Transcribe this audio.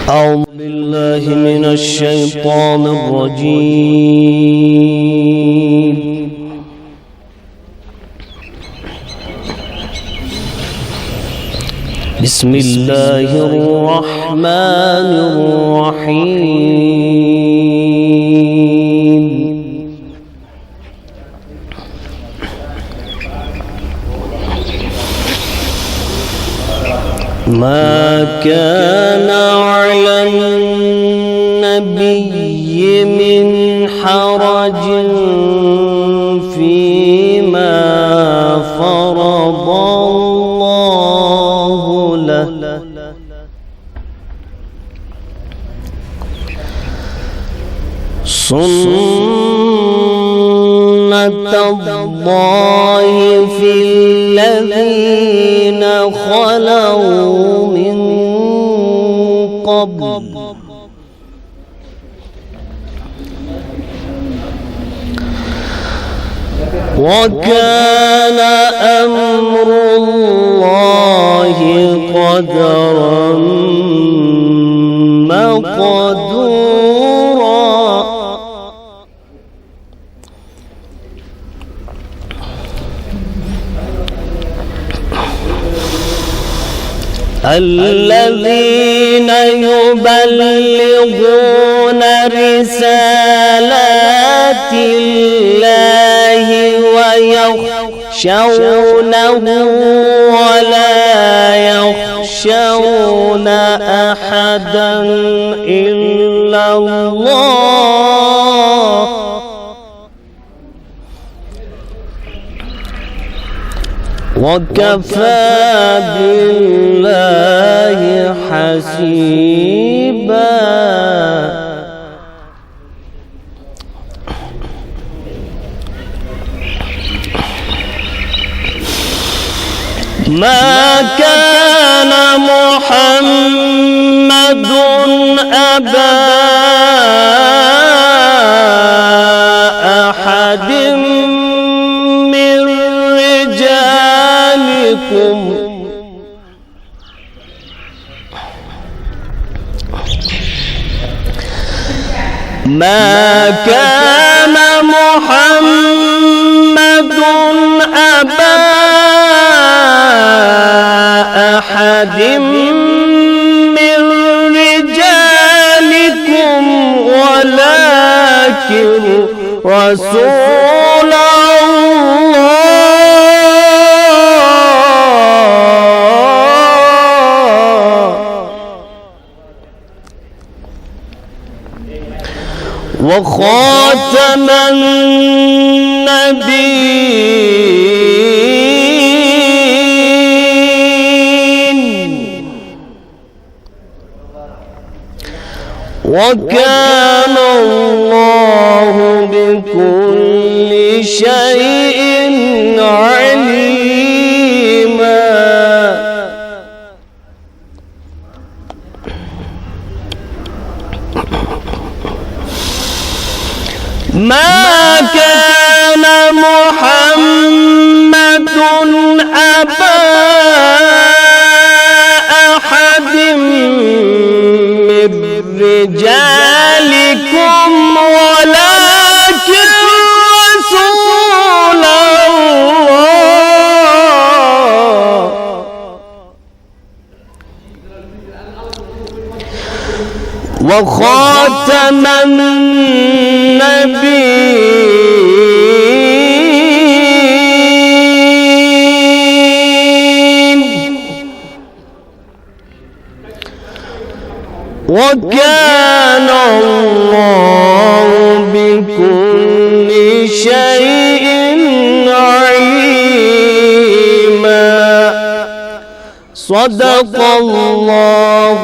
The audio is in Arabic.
أعوذ بالله من الشيطان الرجيم. بسم الله الرحمن الرحيم. ما كان على النبي من حرج فيما فرض الله له، سنة الله في الذين خلوا من قبل، وكان أمر الله قدرا مقدورا. الذين يبلغون رسالات الله ويخشونه ولا يخشون أحدا إلا الله، وكفى بالله حسيبا. ما كان محمد أبا أحد من رجالكم، ما كان محمد أبا أحد من رجالكم ولكن رسول وخاتم النبيين، وكان الله بكل شيء عليما. ما كان محمد أبا أحد من رجالكم ولكن رسول الله وخاتم النبيين، وكان الله بكل شيء عليما. صدق الله